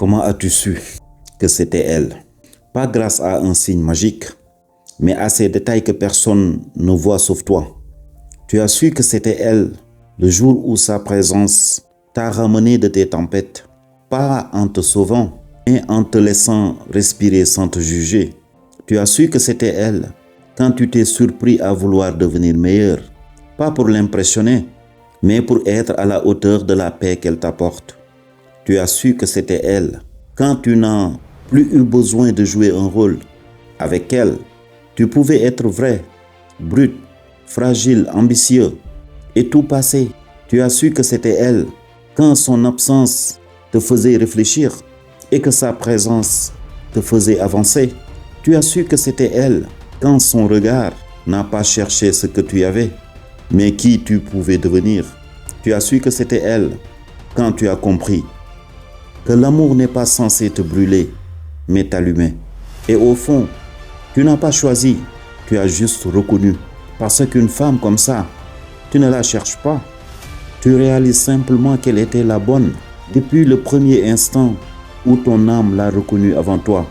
Comment as-tu su que c'était elle? Pas grâce à un signe magique, mais à ces détails que personne ne voit sauf toi. Tu as su que c'était elle le jour où sa présence t'a ramené de tes tempêtes, pas en te sauvant, mais en te laissant respirer sans te juger. Tu as su que c'était elle quand tu t'es surpris à vouloir devenir meilleur, pas pour l'impressionner, mais pour être à la hauteur de la paix qu'elle t'apporte. Tu as su que c'était elle quand tu n'as plus eu besoin de jouer un rôle. Avec elle, tu pouvais être vrai, brut, fragile, ambitieux et tout passer. Tu as su que c'était elle quand son absence te faisait réfléchir et que sa présence te faisait avancer. Tu as su que c'était elle quand son regard n'a pas cherché ce que tu avais, mais qui tu pouvais devenir. Tu as su que c'était elle quand tu as compris que l'amour n'est pas censé te brûler, mais t'allumer. Et au fond, tu n'as pas choisi, tu as juste reconnu. Parce qu'une femme comme ça, tu ne la cherches pas. Tu réalises simplement qu'elle était la bonne depuis le premier instant où ton âme l'a reconnue avant toi.